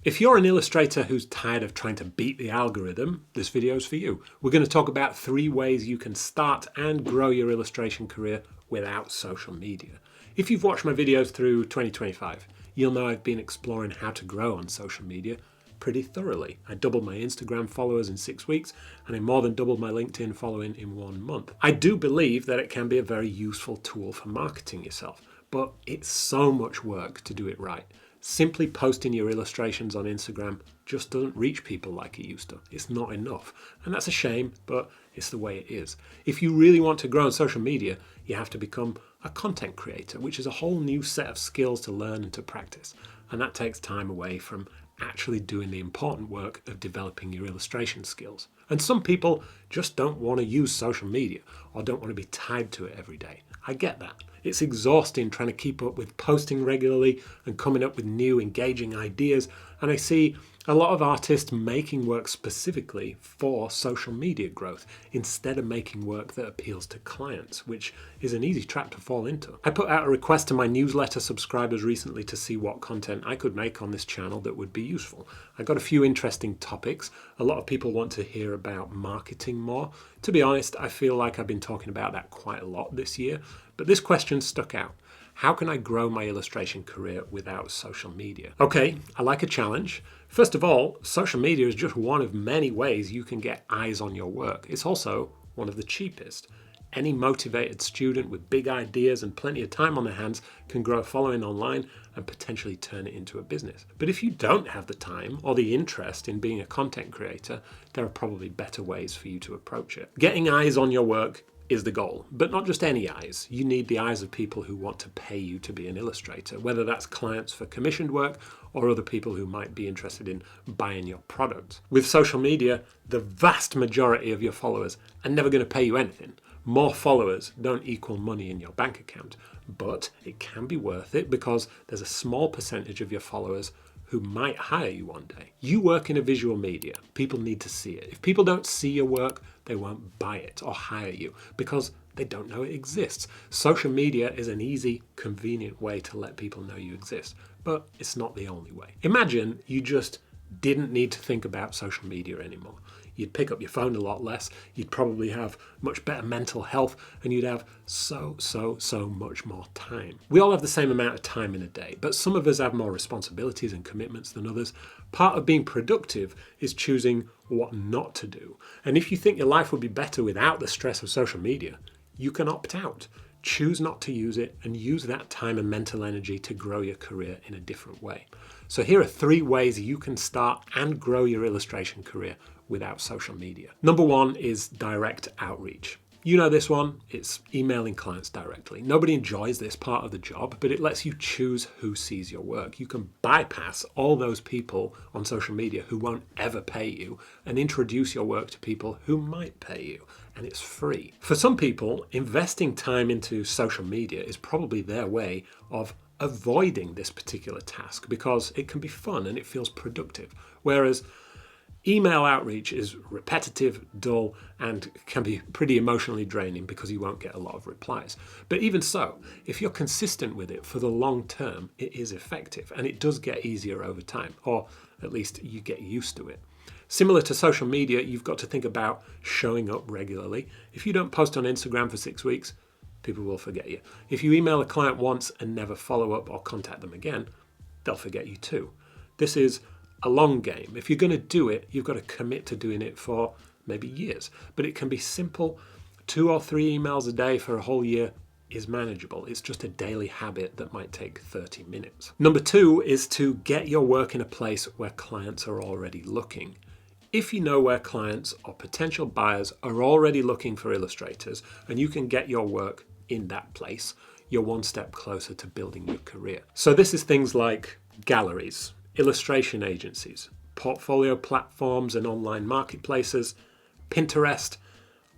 If you're an illustrator who's tired of trying to beat the algorithm, this video is for you. We're going to talk about 3 ways you can start and grow your illustration career without social media. If you've watched my videos through 2025, you'll know I've been exploring how to grow on social media pretty thoroughly. I doubled my Instagram followers in 6 weeks, and I more than doubled my LinkedIn following in 1 month. I do believe that it can be a very useful tool for marketing yourself, but it's so much work to do it right. Simply posting your illustrations on Instagram just doesn't reach people like it used to. It's not enough. And that's a shame, but it's the way it is. If you really want to grow on social media, you have to become a content creator, which is a whole new set of skills to learn and to practice. And that takes time away from actually doing the important work of developing your illustration skills. And some people just don't want to use social media or don't want to be tied to it every day. I get that. It's exhausting trying to keep up with posting regularly and coming up with new engaging ideas. And I see a lot of artists making work specifically for social media growth instead of making work that appeals to clients, which is an easy trap to fall into. I put out a request to my newsletter subscribers recently to see what content I could make on this channel that would be useful. I got a few interesting topics. A lot of people want to hear about marketing more. To be honest, I feel like I've been talking about that quite a lot this year, but this question stuck out. How can I grow my illustration career without social media? Okay, I like a challenge. First of all, social media is just one of many ways you can get eyes on your work. It's also one of the cheapest. Any motivated student with big ideas and plenty of time on their hands can grow a following online and potentially turn it into a business. But if you don't have the time or the interest in being a content creator, there are probably better ways for you to approach it. Getting eyes on your work is the goal, but not just any eyes. You need the eyes of people who want to pay you to be an illustrator, whether that's clients for commissioned work or other people who might be interested in buying your product. With social media, the vast majority of your followers are never going to pay you anything. More followers don't equal money in your bank account, but it can be worth it because there's a small percentage of your followers who might hire you one day. You work in a visual media. People need to see it. If people don't see your work, they won't buy it or hire you because they don't know it exists. Social media is an easy, convenient way to let people know you exist, but it's not the only way. Imagine you just didn't need to think about social media anymore. You'd pick up your phone a lot less, you'd probably have much better mental health, and you'd have so much more time. We all have the same amount of time in a day, but some of us have more responsibilities and commitments than others. Part of being productive is choosing what not to do. And if you think your life would be better without the stress of social media, you can opt out. Choose not to use it and use that time and mental energy to grow your career in a different way. So here are 3 ways you can start and grow your illustration career without social media. Number 1 is direct outreach. You know this one, it's emailing clients directly. Nobody enjoys this part of the job, but it lets you choose who sees your work. You can bypass all those people on social media who won't ever pay you and introduce your work to people who might pay you, and it's free. For some people, investing time into social media is probably their way of avoiding this particular task because it can be fun and it feels productive, whereas email outreach is repetitive, dull, and can be pretty emotionally draining because you won't get a lot of replies. But even so, if you're consistent with it for the long term, it is effective and it does get easier over time, or at least you get used to it. Similar to social media, you've got to think about showing up regularly. If you don't post on Instagram for 6 weeks, people will forget you. If you email a client once and never follow up or contact them again, they'll forget you too. This is a long game. If you're going to do it, you've got to commit to doing it for maybe years. But it can be simple. 2 or 3 emails a day for a whole year is manageable. It's just a daily habit that might take 30 minutes. Number 2 is to get your work in a place where clients are already looking. If you know where clients or potential buyers are already looking for illustrators and you can get your work in that place, you're one step closer to building your career. So this is things like galleries, illustration agencies, portfolio platforms and online marketplaces, Pinterest,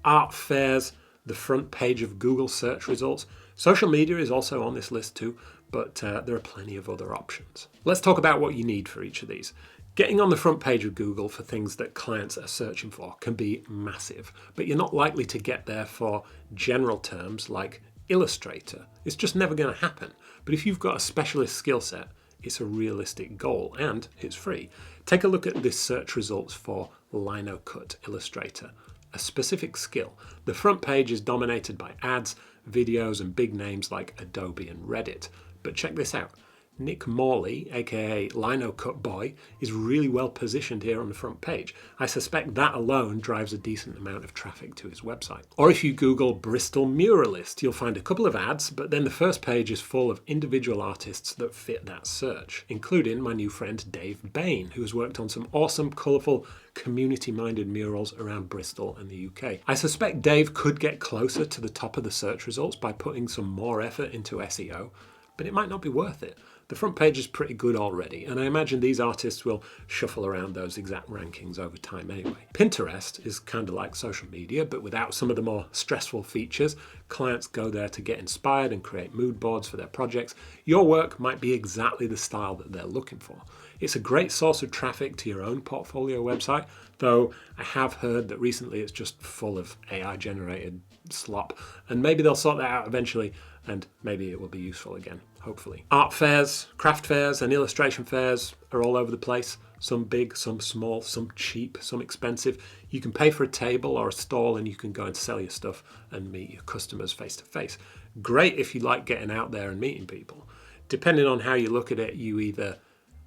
art fairs, the front page of Google search results. Social media is also on this list too, but there are plenty of other options. Let's talk about what you need for each of these. Getting on the front page of Google for things that clients are searching for can be massive, but you're not likely to get there for general terms like Illustrator. It's just never going to happen. But if you've got a specialist skill set, it's a realistic goal and it's free. Take a look at this search results for Lino Cut Illustrator, a specific skill. The front page is dominated by ads, videos, and big names like Adobe and Reddit. But check this out. Nick Morley, aka Lino Cut Boy, is really well positioned here on the front page. I suspect that alone drives a decent amount of traffic to his website. Or if you Google Bristol Muralist, you'll find a couple of ads, but then the first page is full of individual artists that fit that search, including my new friend Dave Bain, who has worked on some awesome, colourful, community-minded murals around Bristol and the UK. I suspect Dave could get closer to the top of the search results by putting some more effort into SEO, but it might not be worth it. The front page is pretty good already, and I imagine these artists will shuffle around those exact rankings over time anyway. Pinterest is kind of like social media, but without some of the more stressful features. Clients go there to get inspired and create mood boards for their projects. Your work might be exactly the style that they're looking for. It's a great source of traffic to your own portfolio website, though I have heard that recently it's just full of AI-generated slop, and maybe they'll sort that out eventually, and maybe it will be useful again, hopefully. Art fairs, craft fairs, and illustration fairs are all over the place. Some big, some small, some cheap, some expensive. You can pay for a table or a stall and you can go and sell your stuff and meet your customers face to face. Great if you like getting out there and meeting people. Depending on how you look at it, you either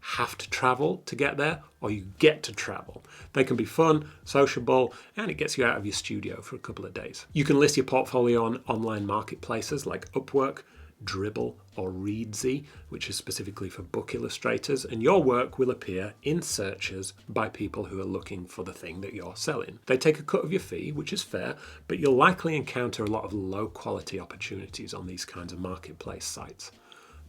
have to travel to get there or you get to travel. They can be fun, sociable, and it gets you out of your studio for a couple of days. You can list your portfolio on online marketplaces like Upwork, Dribbble, or Readsy, which is specifically for book illustrators, and your work will appear in searches by people who are looking for the thing that you're selling. They take a cut of your fee, which is fair, but you'll likely encounter a lot of low quality opportunities on these kinds of marketplace sites.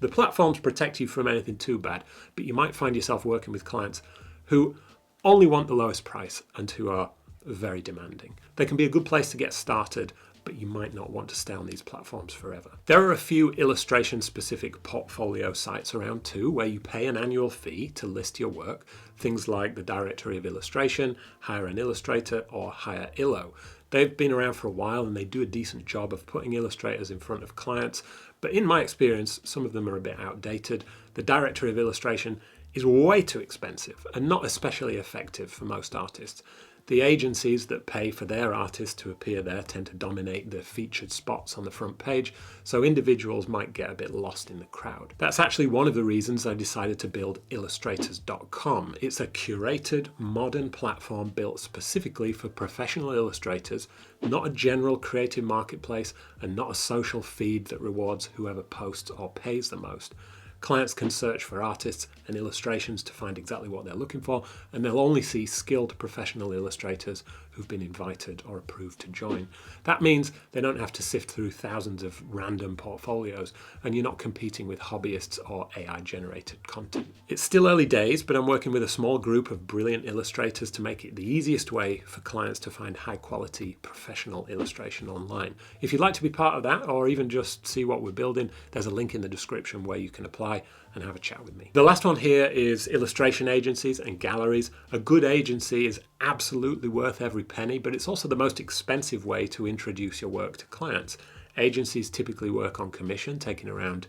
The platforms protect you from anything too bad, but you might find yourself working with clients who only want the lowest price and who are very demanding. They can be a good place to get started, but you might not want to stay on these platforms forever. There are a few illustration-specific portfolio sites around too, where you pay an annual fee to list your work, things like the Directory of Illustration, Hire an Illustrator, or Hire Illo. They've been around for a while and they do a decent job of putting illustrators in front of clients, but in my experience, some of them are a bit outdated. The Directory of Illustration is way too expensive and not especially effective for most artists. The agencies that pay for their artists to appear there tend to dominate the featured spots on the front page, so individuals might get a bit lost in the crowd. That's actually one of the reasons I decided to build Illustrators.com. It's a curated, modern platform built specifically for professional illustrators, not a general creative marketplace, and not a social feed that rewards whoever posts or pays the most. Clients can search for artists and illustrations to find exactly what they're looking for, and they'll only see skilled professional illustrators who've been invited or approved to join. That means they don't have to sift through thousands of random portfolios, and you're not competing with hobbyists or AI-generated content. It's still early days, but I'm working with a small group of brilliant illustrators to make it the easiest way for clients to find high-quality professional illustration online. If you'd like to be part of that, or even just see what we're building, there's a link in the description where you can apply and have a chat with me. The last one here is illustration agencies and galleries. A good agency is absolutely worth every penny, but it's also the most expensive way to introduce your work to clients. Agencies typically work on commission, taking around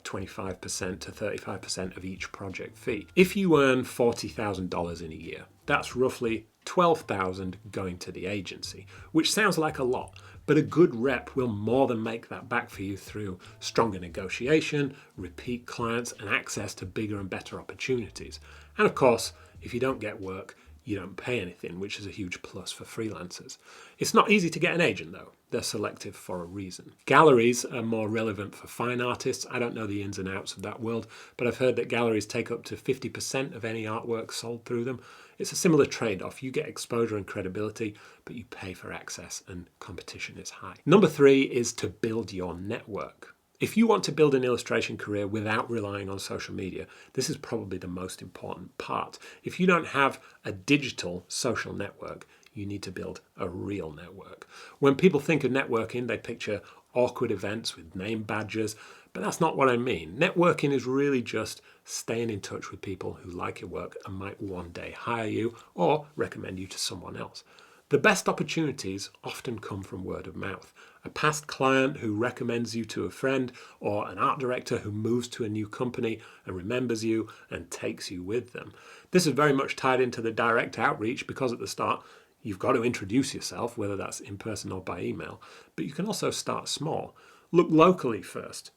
25% to 35% of each project fee. If you earn $40,000 in a year, that's roughly $12,000 going to the agency, which sounds like a lot, but a good rep will more than make that back for you through stronger negotiation, repeat clients, and access to bigger and better opportunities. And of course, if you don't get work, you don't pay anything, which is a huge plus for freelancers. It's not easy to get an agent though. They're selective for a reason. Galleries are more relevant for fine artists. I don't know the ins and outs of that world, but I've heard that galleries take up to 50% of any artwork sold through them. It's a similar trade-off. You get exposure and credibility, but you pay for access and competition is high. Number 3 is to build your network. If you want to build an illustration career without relying on social media, this is probably the most important part. If you don't have a digital social network, you need to build a real network. When people think of networking, they picture awkward events with name badges, but that's not what I mean. Networking is really just staying in touch with people who like your work and might one day hire you or recommend you to someone else. The best opportunities often come from word of mouth. A past client who recommends you to a friend, or an art director who moves to a new company and remembers you and takes you with them. This is very much tied into the direct outreach because at the start you've got to introduce yourself, whether that's in person or by email, but you can also start small. Look locally first.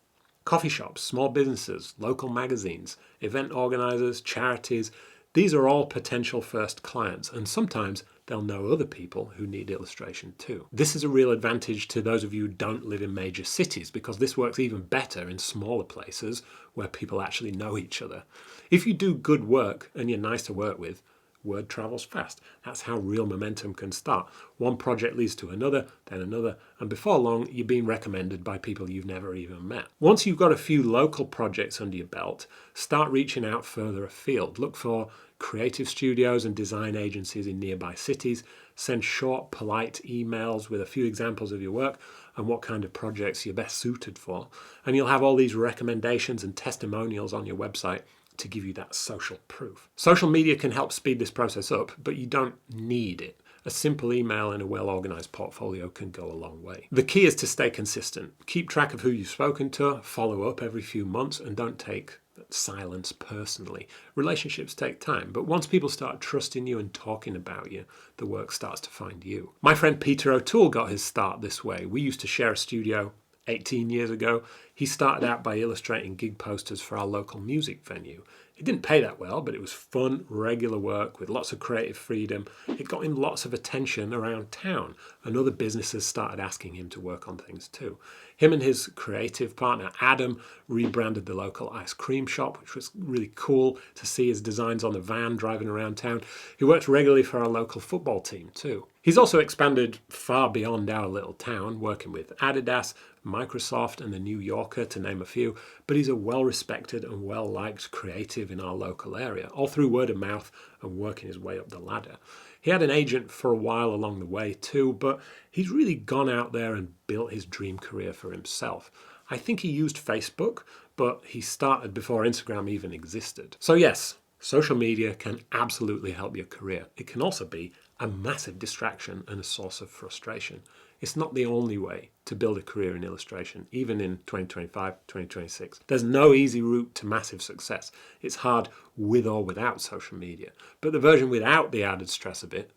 Coffee shops, small businesses, local magazines, event organisers, charities, these are all potential first clients, and sometimes they'll know other people who need illustration too. This is a real advantage to those of you who don't live in major cities, because this works even better in smaller places where people actually know each other. If you do good work and you're nice to work with, word travels fast. That's how real momentum can start. One project leads to another, then another, and before long, you're being recommended by people you've never even met. Once you've got a few local projects under your belt, start reaching out further afield. Look for creative studios and design agencies in nearby cities. Send short, polite emails with a few examples of your work and what kind of projects you're best suited for. And you'll have all these recommendations and testimonials on your website to give you that social proof. Social media can help speed this process up, but you don't need it. A simple email and a well-organized portfolio can go a long way. The key is to stay consistent. Keep track of who you've spoken to, follow up every few months, and don't take silence personally. Relationships take time, but once people start trusting you and talking about you, the work starts to find you. My friend Peter O'Toole got his start this way. We used to share a studio 18 years ago. He started out by illustrating gig posters for our local music venue. It didn't pay that well, but it was fun, regular work with lots of creative freedom. It got him lots of attention around town, and other businesses started asking him to work on things too. Him and his creative partner Adam rebranded the local ice cream shop, which was really cool to see his designs on the van driving around town. He worked regularly for our local football team too. He's also expanded far beyond our little town, working with Adidas, Microsoft and the New Yorker, to name a few, but he's a well-respected and well-liked creative in our local area, all through word of mouth and working his way up the ladder. He had an agent for a while along the way too, but he's really gone out there and built his dream career for himself. I think he used Facebook, but he started before Instagram even existed. So yes, social media can absolutely help your career. It can also be a massive distraction and a source of frustration. It's not the only way to build a career in illustration, even in 2025, 2026. There's no easy route to massive success. It's hard with or without social media. But the version without the added stress of it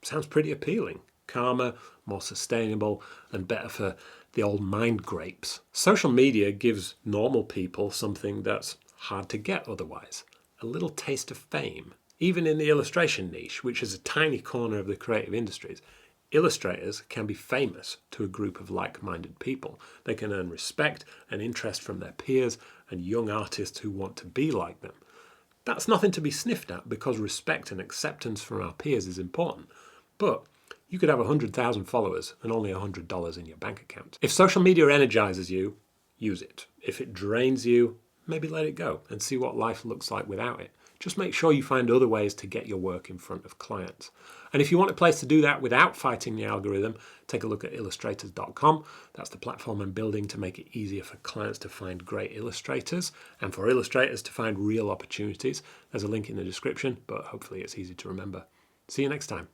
sounds pretty appealing. Calmer, more sustainable, and better for the old mind grapes. Social media gives normal people something that's hard to get otherwise. A little taste of fame. Even in the illustration niche, which is a tiny corner of the creative industries, illustrators can be famous to a group of like-minded people. They can earn respect and interest from their peers and young artists who want to be like them. That's nothing to be sniffed at, because respect and acceptance from our peers is important. But you could have 100,000 followers and only $100 in your bank account. If social media energizes you, use it. If it drains you, maybe let it go and see what life looks like without it. Just make sure you find other ways to get your work in front of clients. And if you want a place to do that without fighting the algorithm, take a look at illustrators.com. That's the platform I'm building to make it easier for clients to find great illustrators and for illustrators to find real opportunities. There's a link in the description, but hopefully it's easy to remember. See you next time.